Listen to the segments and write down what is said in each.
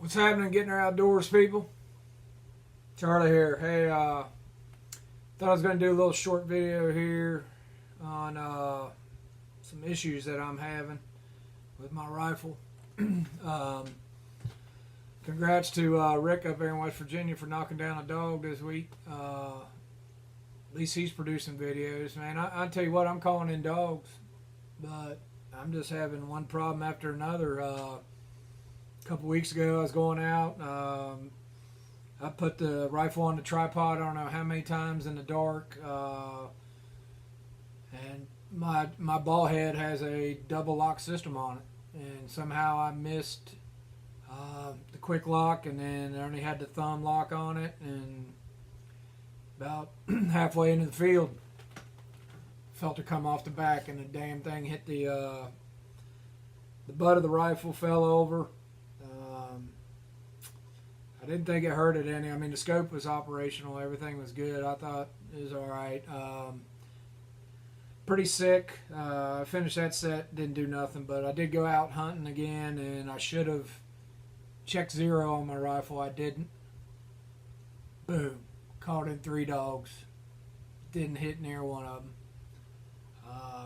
What's happening, Gettin'er Outdoors, people? Charlie here. Hey, thought I was going to do a little short video here on some issues that I'm having with my rifle. Congrats to Rick up there in West Virginia for knocking down a dog this week. At least he's producing videos, man. I tell you what, I'm calling in dogs, but I'm just having one problem after another. A couple weeks ago, I was going out. I put the rifle on the tripod, I don't know how many times in the dark, and my ball head has a double lock system on it, and somehow I missed the quick lock, and then I only had the thumb lock on it, and about halfway into the field, felt it come off the back, and the damn thing hit the butt of the rifle, fell over. I didn't think it hurt it any. I mean, the scope was operational. Everything was good. I thought it was all right. Pretty sick. I finished that set. Didn't do nothing, but I did go out hunting again, and I should have checked zero on my rifle. I didn't. Boom. Caught in 3 dogs. Didn't hit near one of them.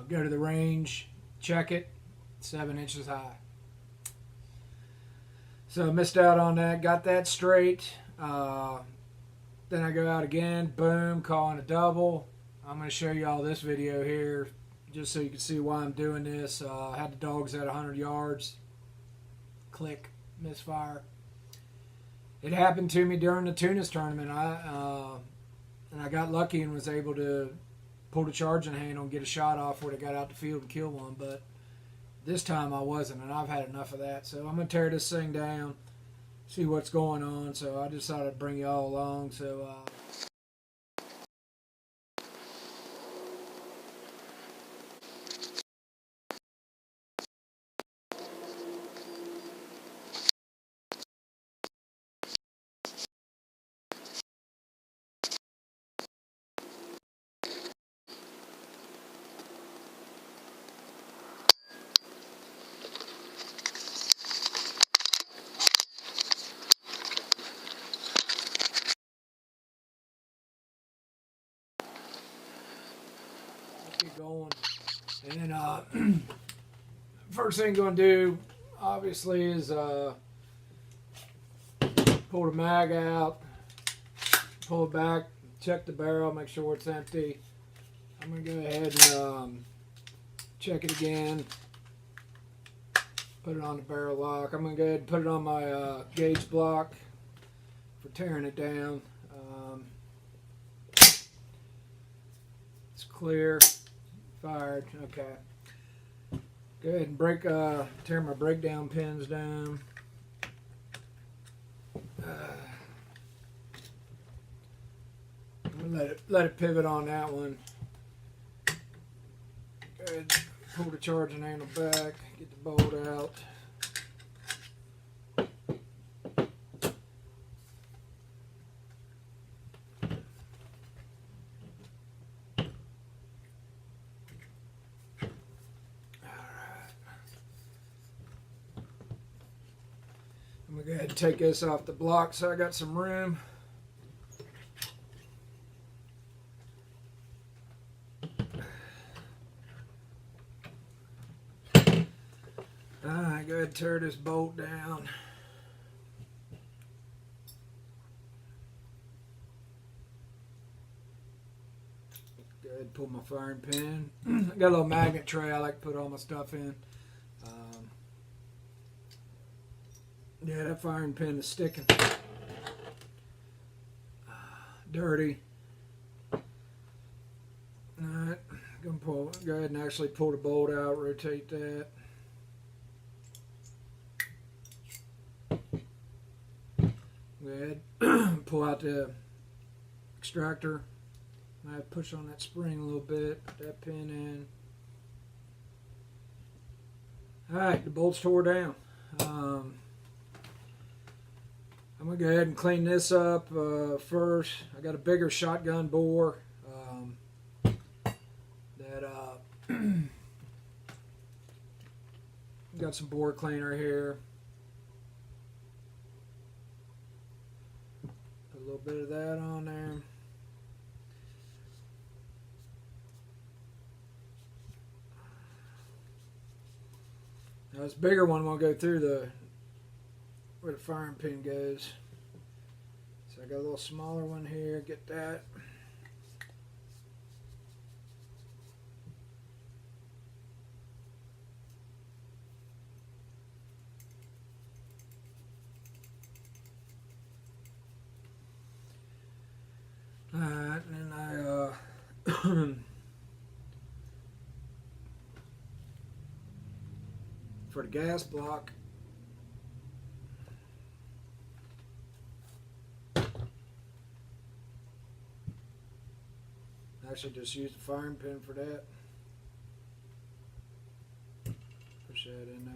Go to the range. Check it. 7 inches high. So I missed out on that, got that straight. Then I go out again, boom, calling a double. I'm going to show you all this video here just so you can see why I'm doing this. I had the dogs at 100 yards. Click, misfire. It happened to me during the Tunis tournament. And I got lucky and was able to pull the charging handle and get a shot off where they got out the field and kill one. But this time I wasn't, and I've had enough of that. So I'm going to tear this thing down, see what's going on. So I decided to bring you all along. So get going. And first thing I'm going to do, obviously, is pull the mag out, pull it back, check the barrel, make sure it's empty. I'm going to go ahead and check it again, put it on the barrel lock. I'm going to go ahead and put it on my gauge block for tearing it down. It's clear. Fired. Okay. Go ahead and tear my breakdown pins down. I'm gonna let it pivot on that one. Go ahead, pull the charging handle back, get the bolt out. I'm going to go ahead and take this off the block so I got some room. Alright, go ahead and tear this bolt down. Go ahead and pull my firing pin. I got a little magnet tray I like to put all my stuff in. Yeah, that firing pin is sticking. Dirty. Alright, go ahead and actually pull the bolt out, rotate that. Go ahead, pull out the extractor. I push on that spring a little bit, put that pin in. Alright, the bolt's tore down. I'm going to go ahead and clean this up first. I got a bigger shotgun bore that got some bore cleaner here. bit of that on there. Now this bigger one will go through where the firing pin goes. So I got a little smaller one here, get that. Alright, and then I for the gas block, actually just use the firing pin for that. Push that in there.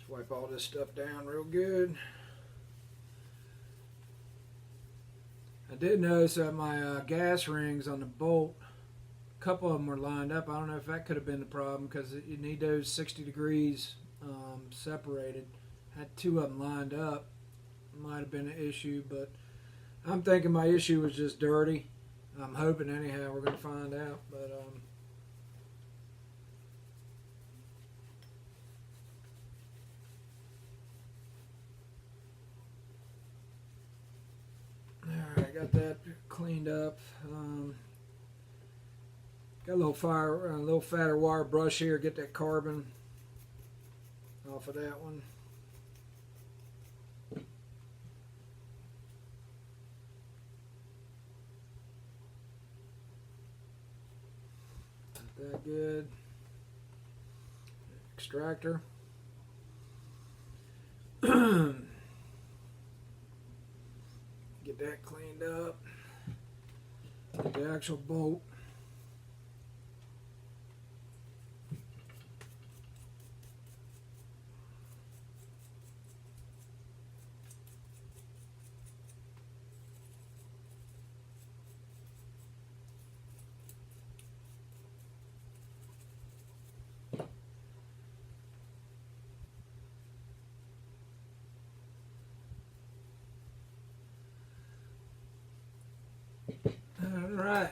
Wipe all this stuff down real good. I did notice that my gas rings on the bolt, a couple of them were lined up. I don't know if that could have been the problem because you need those 60 degrees separated. Had two of them lined up. Might have been an issue, but I'm thinking my issue was just dirty. I'm hoping anyhow we're going to find out, but Alright, got that cleaned up. Got a little fatter wire brush here. Get that carbon off of that one. Got that good. Extractor. Get that cleaned up. Get the actual bolt. Alright,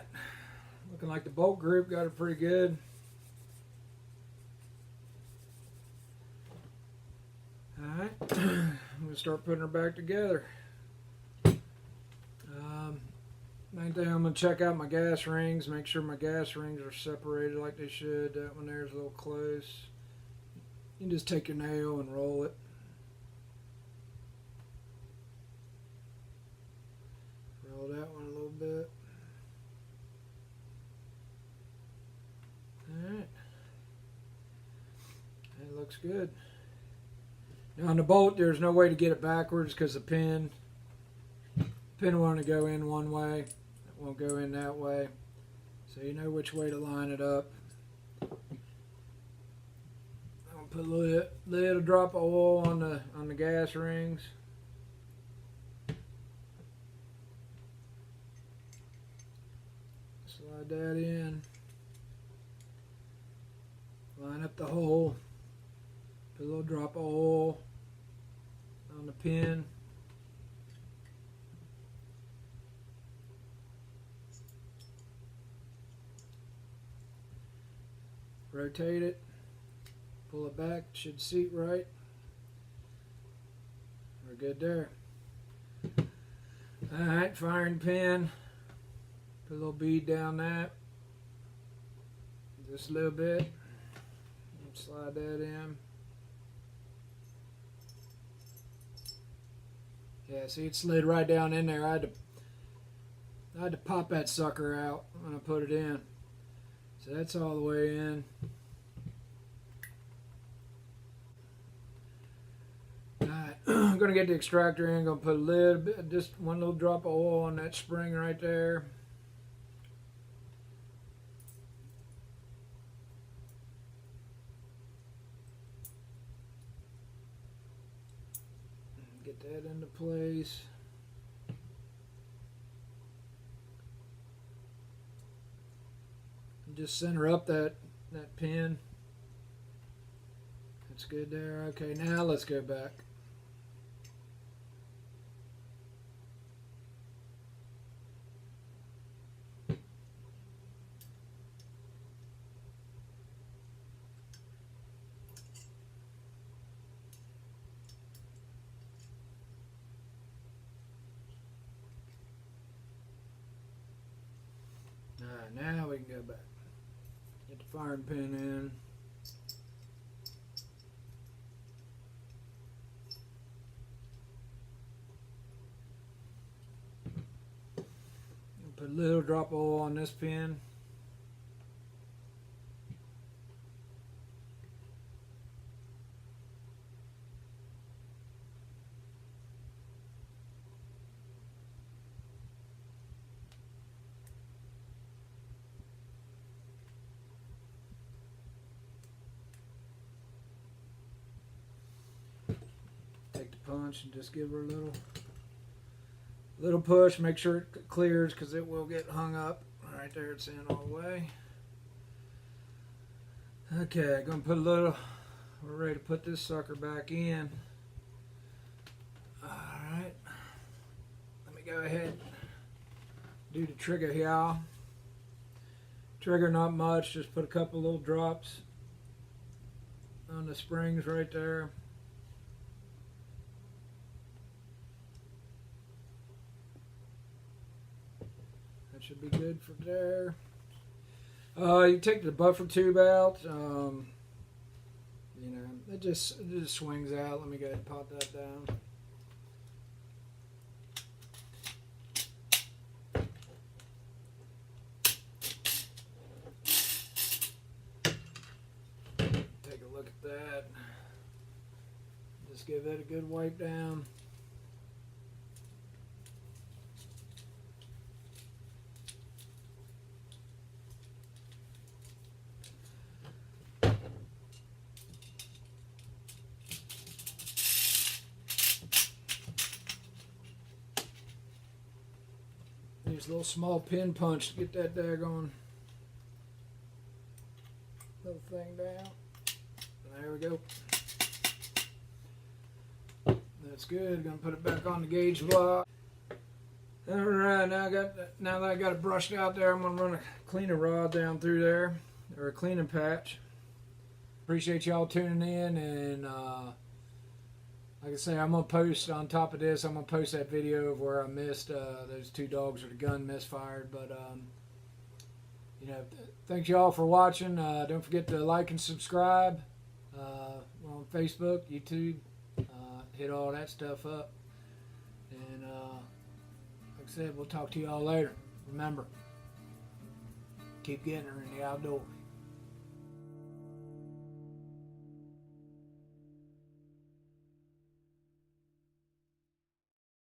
looking like the bolt group got it pretty good. Alright, I'm going to start putting her back together. Main thing, I'm going to check out my gas rings, make sure my gas rings are separated like they should. That one there is a little close. You can just take your nail and roll it. Roll that one a little bit. Alright, that looks good. Now on the bolt there's no way to get it backwards because the pin will only go in one way, it won't go in that way, so you know which way to line it up. I'll put a little drop of oil on the gas rings. Slide that in. Line up the hole, put a little drop of oil on the pin. Rotate it, pull it back, should seat right. We're good there. Alright, firing pin, put a little bead down that, just a little bit. Slide that in. Yeah, see it slid right down in there. I had to pop that sucker out when I put it in. So that's all the way in. Alright, I'm gonna get the extractor in, gonna put a little bit, just one little drop of oil on that spring right there. get that into place. And just center up that pin. That's good there. Okay, now let's go back. Alright, now we can go back. Get the firing pin in. Put a little drop of oil on this pin. Take the punch and just give her a little push. Make sure it clears because it will get hung up. Right there, it's in all the way. Okay, gonna put a little. We're ready to put this sucker back in. All right. Let me go ahead. Do the trigger here. Trigger not much. Just put a couple little drops on the springs right there. Should be good for there. You take the buffer tube out. You know, it just swings out. Let me go ahead and pop that down. Take a look at that. Just give that a good wipe down. Use a little small pin punch to get that daggone little thing down. There we go. That's good. Gonna put it back on the gauge block. All right, now that I got it brushed out there, I'm gonna run a cleaner rod down through there, or a cleaning patch. Appreciate y'all tuning in, and like I say, I'm going to post on top of this, I'm going to post that video of where I missed those two dogs with the gun misfired. But, you know, thanks y'all for watching. Don't forget to like and subscribe. We're on Facebook, YouTube. Hit all that stuff up. And like I said, we'll talk to y'all later. Remember, keep getting her in the outdoors.